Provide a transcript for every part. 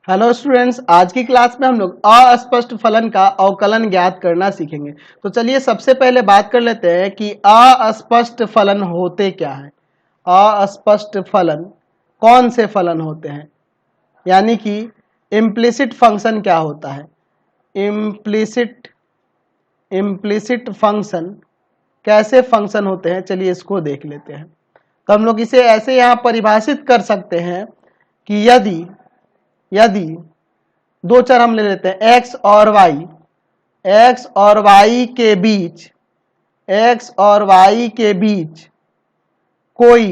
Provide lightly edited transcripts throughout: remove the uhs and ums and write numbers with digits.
Hello students, आज की class में हम लोग अस्पष्ट फलन का अवकलन ज्ञात करना सीखेंगे। तो चलिए सबसे पहले बात कर लेते हैं कि अस्पष्ट फलन होते क्या हैं। अस्पष्ट फलन कौन से फलन होते हैं, यानी कि इम्प्लिसिट फंक्शन क्या होता है। इम्प्लिसिट फंक्शन कैसे फंक्शन होते हैं, चलिए इसको देख लेते हैं। तो हम लोग इसे ऐसे यहाँ परिभाषित कर सकते हैं कि यदि दो चर हम ले लेते हैं x और y के बीच कोई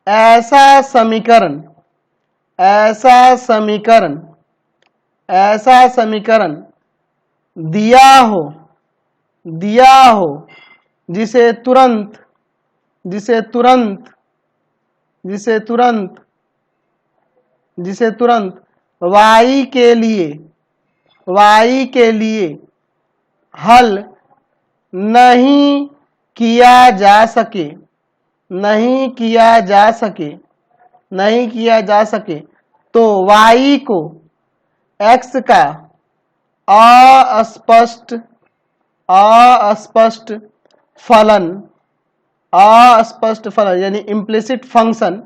ऐसा समीकरण दिया हो जिसे तुरंत y के लिए हल नहीं किया जा सके तो y को x का अस्पष्ट फलन यानी इम्प्लिसिट फंक्शन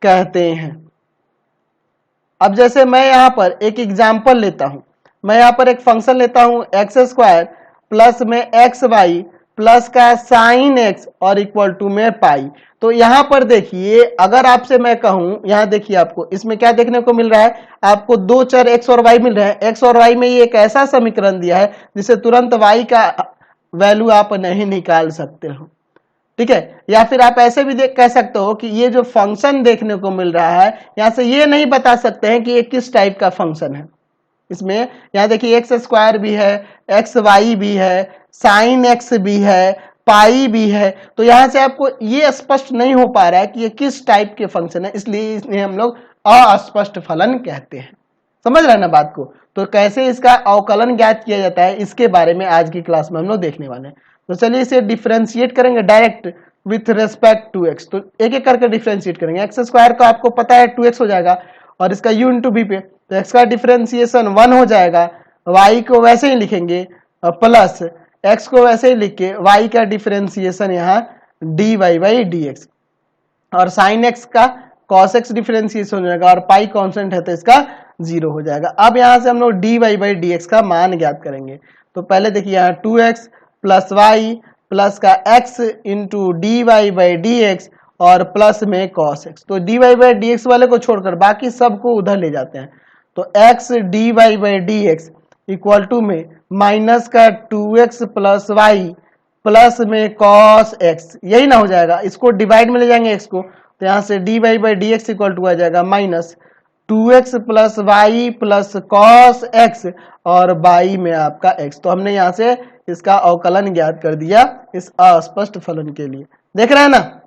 कहते हैं। अब जैसे मैं यहाँ पर एक एग्जाम्पल लेता हूं, मैं यहाँ पर एक फंक्शन लेता हूं एक्स स्क्वायर प्लस में एक्स वाई प्लस का साइन एक्स और इक्वल टू में पाई। तो यहाँ पर देखिए, अगर आपसे मैं कहूं, यहाँ देखिए आपको इसमें क्या देखने को मिल रहा है, आपको दो चर एक्स और वाई मिल रहे हैं। एक्स और वाई में ये एक ऐसा समीकरण दिया है जिसे तुरंत वाई का वैल्यू आप नहीं निकाल सकते हो, ठीक है। या फिर आप ऐसे भी कह सकते हो कि ये जो फंक्शन देखने को मिल रहा है, यहां से ये नहीं बता सकते हैं कि ये किस टाइप का फंक्शन है। इसमें यहाँ देखिए एक्स स्क्वायर भी है, एक्स वाई भी है, साइन एक्स भी है, पाई भी है। तो यहां से आपको ये स्पष्ट नहीं हो पा रहा है कि ये किस टाइप के फंक्शन है, इसलिए इन्हें हम लोग अस्पष्ट फलन कहते हैं। समझ रहे हैं ना बात को। तो कैसे इसका अवकलन ज्ञात किया जाता है, इसके बारे में आज की क्लास में हम लोग देखने वाले हैं। तो चलिए इसे डिफरेंशिएट करेंगे direct with respect to X. तो एक एक करके डिफरेंशिएट करेंगे। एक्स स्क्वायर का आपको पता है 2x हो जाएगा और इसका u इंटू बी पे, तो एक्स का डिफरेंशिएशन 1 हो जाएगा। y को वैसे ही लिखेंगे प्लस x को वैसे ही लिख के y का डिफरेंशिएशन यहाँ dy बाई dx और साइन x का cos x डिफरेंशिएशन हो जाएगा और पाई कांस्टेंट है तो इसका 0 हो जाएगा। अब यहाँ से हम लोग dy बाई dx का मान ज्ञात करेंगे। तो पहले देखिए यहाँ 2x प्लस वाई प्लस का x into D Y by D X और प्लस में cos x। तो dy बाई dx वाले को छोड़कर बाकी सबको उधर ले जाते हैं। तो x dy by dx equal to में माइनस का 2x प्लस वाई प्लस में cos x, यही ना हो जाएगा। इसको डिवाइड में ले जाएंगे x को, तो यहाँ से dy by dx equal to आ जाएगा minus 2x plus Y plus cos x और बाई में आपका x। तो हमने यहाँ से इसका अवकलन ज्ञात कर दिया इस अस्पष्ट फलन के लिए। देख रहे हैं ना,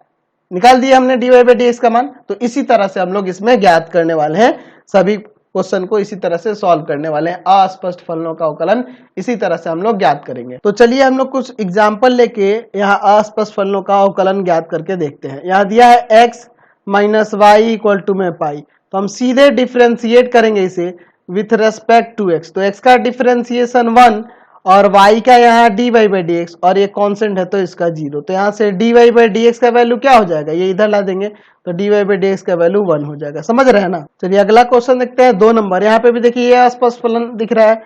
निकाल दिया हमने dy बाई dx का मान। तो इसी तरह से हम लोग इसमें ज्ञात करने वाले हैं, सभी क्वेश्चन को इसी तरह से सॉल्व करने वाले हैं। अस्पष्ट फलनों का अवकलन इसी तरह से हम लोग ज्ञात करेंगे। तो चलिए हम लोग कुछ एग्जाम्पल लेके यहाँ अस्पष्ट फलनों का अवकलन ज्ञात करके देखते हैं। यहाँ दिया है x minus y equal to में पाई, तो हम सीधे डिफरेंशिएट करेंगे इसे विथ रेस्पेक्ट टू x। तो x का डिफरेंशिएशन 1 और y का यहाँ dy बाई dx और ये कांस्टेंट है तो इसका 0। तो यहाँ से dy बाई dx का वैल्यू क्या हो जाएगा, ये इधर ला देंगे तो dy बाई dx का वैल्यू 1 हो जाएगा। समझ रहे हैं ना। चलिए अगला क्वेश्चन देखते हैं 2 नंबर। यहाँ पे भी देखिए ये अस्पष्ट फलन दिख रहा है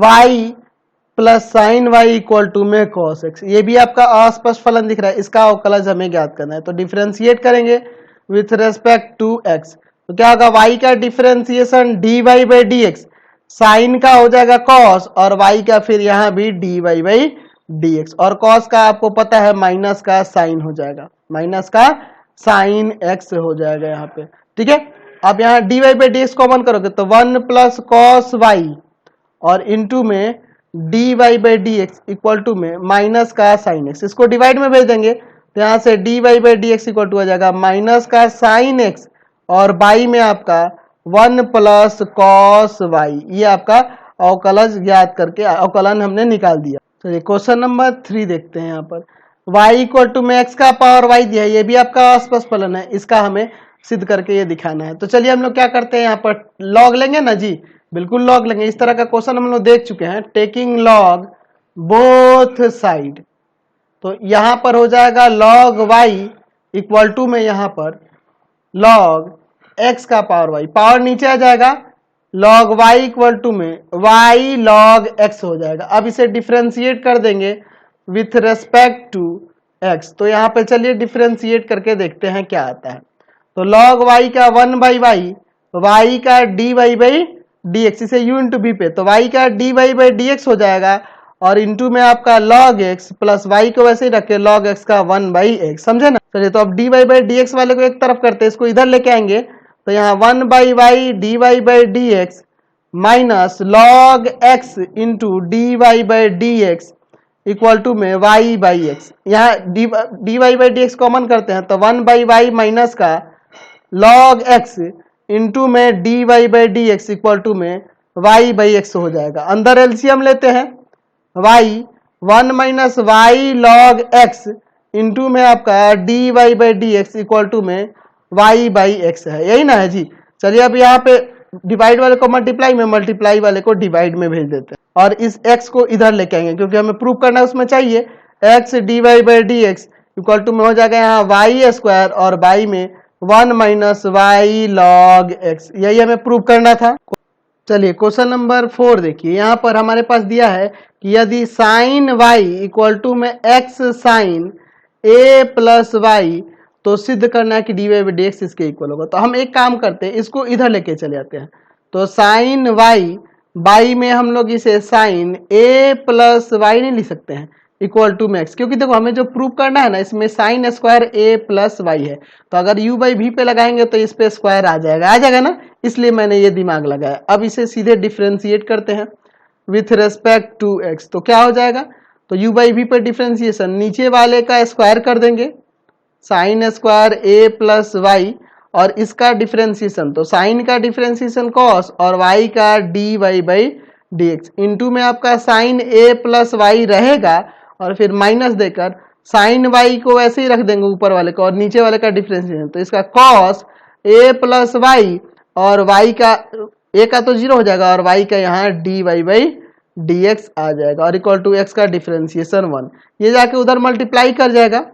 y plus sine y equal to में cos x। ये भी आपका अस्पष्ट फलन दिख रहा है, इसका अवकलज हमें ज्ञात करना है। तो डिफरेंशिएट करेंगे विथ रेस्पेक्ट टू x। तो क्या होगा, y का differentiation dy by dx, sine का हो जाएगा cos और y का फिर यहाँ भी dy बाई dx और cos का आपको पता है माइनस का साइन हो जाएगा, माइनस का साइन x हो जाएगा यहाँ पे, ठीक है। अब यहाँ dy बाई dx कॉमन करोगे तो 1 प्लस cos y और इंटू में dy by dx equal to में माइनस का साइन x। इसको डिवाइड में भेज देंगे तो यहाँ से dy by dx equal to आ जाएगा माइनस का साइन x और बाई में आपका 1 प्लस cos y। ये आपका अवकलज ज्ञात करके अवकलन हमने निकाल दिया। चलिए क्वेश्चन नंबर 3 देखते हैं। यहाँ पर y इक्वल टू में x का पावर y दिया है, ये भी आपका अस्पष्ट फलन है, इसका हमें सिद्ध करके ये दिखाना है। तो चलिए हम लोग क्या करते हैं, यहाँ पर लॉग लेंगे ना जी, बिल्कुल लॉग लेंगे। इस तरह का क्वेश्चन हम लोग देख चुके हैं, टेकिंग लॉग बोथ साइड। तो यहां पर हो जाएगा log y इक्वल टू में यहां पर log x का पावर y, पावर नीचे आ जाएगा, log y इक्वल टू में y log x हो जाएगा। अब इसे डिफ्रेंशिएट कर देंगे विथ रेस्पेक्ट टू x। तो यहां पे चलिए डिफ्रेंशिएट करके देखते हैं क्या आता है। तो log y का 1/y, y का dy बाई dx, इसे u इंटू बी पे, तो y का dy बाई dx हो जाएगा, और इंटू में आपका log x प्लस y को वैसे ही रखे log x का 1/x, समझे ना। चलिए तो अब dy बाई dx वाले को एक तरफ करते हैं, इसको इधर लेके आएंगे, तो यहाँ 1/y dy by dx minus log x into dy by dx equal to में y बाई x। यहाँ dy बाई dx कॉमन करते हैं, तो 1/y माइनस का log x इंटू में dy by dx equal to में y बाई x हो जाएगा। अंदर एलसीएम लेते हैं, y 1 minus y log x into में आपका dy by dx equal to में y बाई x है, यही ना है जी। चलिए अब यहाँ पे डिवाइड वाले को मल्टीप्लाई में, मल्टीप्लाई वाले को डिवाइड में भेज देते हैं, और इस x को इधर लेके आएंगे क्योंकि हमें प्रूव करना है, उसमें चाहिए x dy by dx equal to में हो जाएगा यहाँ y स्क्वायर, और y में 1 माइनस वाई लॉग x, यही हमें प्रूव करना था। चलिए क्वेश्चन नंबर 4 देखिए, यहाँ पर हमारे पास दिया है कि यदि साइन y इक्वल टू में x sine a plus y, तो सिद्ध करना है कि dy बाई dx इसके इक्वल होगा। तो हम एक काम करते हैं, इसको इधर लेके चले जाते हैं, तो साइन y में हम लोग इसे साइन a प्लस वाई नहीं लिख सकते हैं इक्वल टू में x, क्योंकि देखो हमें जो प्रूव करना है ना, इसमें sine square a plus y है, तो अगर u बाई v पे लगाएंगे तो इस पे स्क्वायर आ जाएगा ना, इसलिए मैंने ये दिमाग लगाया। अब इसे सीधे डिफ्रेंशिएट करते हैं विथ रेस्पेक्ट टू x, तो क्या हो जाएगा, तो u बाई v पर डिफ्रेंशिएशन, नीचे वाले का स्क्वायर कर देंगे sine square a plus y, और इसका डिफ्रेंशिएशन, तो साइन का डिफ्रेंशिएशन कॉस और y का dy बाई dx इंटू में आपका साइन a प्लस वाई रहेगा, और फिर माइनस देकर साइन y को वैसे ही रख देंगे ऊपर वाले को, और नीचे वाले का डिफ्रेंशिएशन, तो इसका कॉस a प्लस वाई, और y का a का तो 0 हो जाएगा, और y का यहाँ dy बाई dx आ जाएगा, और इक्वल टू x का डिफ्रेंशिएशन 1, ये जाके उधर मल्टीप्लाई कर जाएगा।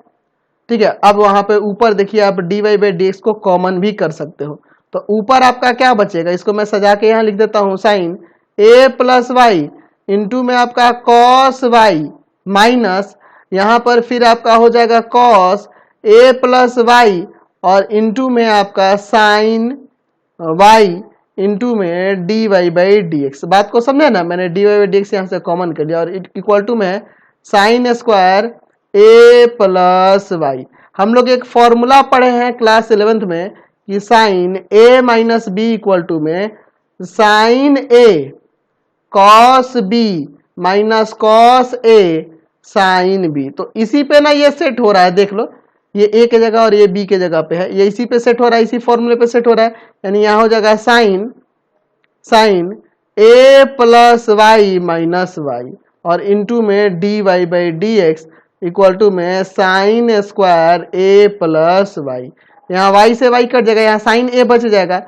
ठीक है, अब वहां पे ऊपर देखिए आप dy बाई dx को कॉमन भी कर सकते हो, तो ऊपर आपका क्या बचेगा, इसको मैं सजा के यहाँ लिख देता हूँ, sine a plus y into में आपका कॉस वाई माइनस यहाँ पर फिर आपका हो जाएगा कॉस a प्लस वाई, और इंटू में आपका साइन y इंटू में dy बाई dx। बात को समझे ना, मैंने dy बाई dx यहाँ से कॉमन कर दिया, और इक्वल टू में sine square a plus y. हम लोग एक फॉर्मूला पढ़े हैं क्लास 11th में कि sine a minus b equal to में sine a cos b minus cos a sine b। तो इसी पे ना ये सेट हो रहा है, देख लो ये a के जगह और ये b के जगह पे है, ये इसी पे सेट हो रहा है, इसी फॉर्मूले पे सेट हो रहा है, यानी यहाँ हो जाएगा sine a plus y minus y, और इंटू में dy by dx equal to में sine square a plus y. यहाँ y से y कट जाएगा, यहाँ साइन a बच जाएगा,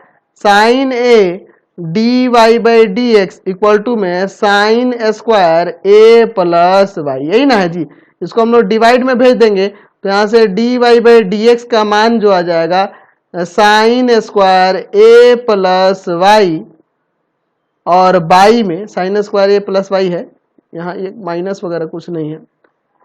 sine a dy by dx equal to में sine square a plus y, यही ना है जी। इसको हम लोग डिवाइड में भेज देंगे, तो यहाँ से dy बाई dx का मान जो आ जाएगा sine square a plus y, और बाई में sine square a plus y है, यहाँ ये माइनस वगैरह कुछ नहीं है,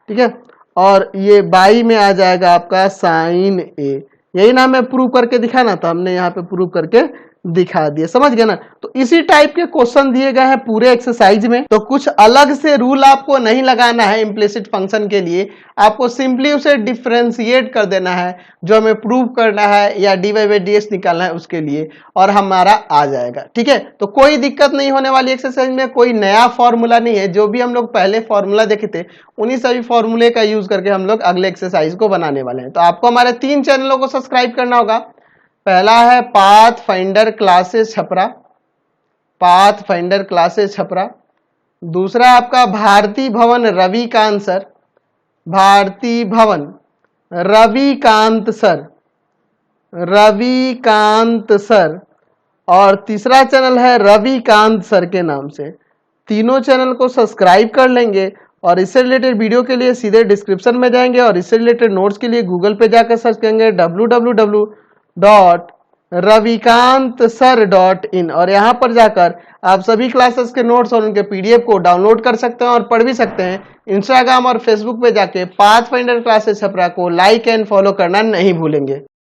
ठीक है, और ये बाई में आ जाएगा आपका साइन a। यही ना हमें प्रूव करके दिखाना था, हमने यहाँ पे प्रूव करके दिखा दिया, समझ गए ना। तो इसी टाइप के क्वेश्चन दिए गए हैं पूरे एक्सरसाइज में, तो कुछ अलग से रूल आपको नहीं लगाना है इम्प्लिसिट फंक्शन के लिए, आपको सिंपली उसे डिफरेंशिएट कर देना है, जो हमें प्रूव करना है या dy बाई dx निकालना है उसके लिए, और हमारा आ जाएगा। ठीक है, तो कोई दिक्कत नहीं होने वाली एक्सरसाइज में, कोई नया फॉर्मूला नहीं है, जो भी हम लोग पहले फॉर्मूला देखे थे उन्हीं सभी फॉर्मूले का यूज करके हम लोग अगले एक्सरसाइज को बनाने वाले हैं। तो आपको हमारे 3 चैनलों को सब्सक्राइब करना होगा। पहला है path finder classes Chhapra, path finder classes Chhapra. दूसरा आपका भारती भवन रविकांत सर, भारती भवन रविकांत सर। रविकांत सर, और तीसरा चैनल है रविकांत सर के नाम से। तीनों चैनल को सब्सक्राइब कर लेंगे और इससे रिलेटेड वीडियो के लिए सीधे डिस्क्रिप्शन में जाएंगे और इससे रिलेटेड नोट्स के लिए गूगल पे जाकर सर्च करेंगे www.ravikantsir.in और यहाँ पर जाकर आप सभी क्लासेस के नोट्स और उनके पीडीएफ को डाउनलोड कर सकते हैं और पढ़ भी सकते हैं। इंस्टाग्राम और फेसबुक पे जाके पाथफाइंडर क्लासेस छपरा को लाइक एंड फॉलो करना नहीं भूलेंगे।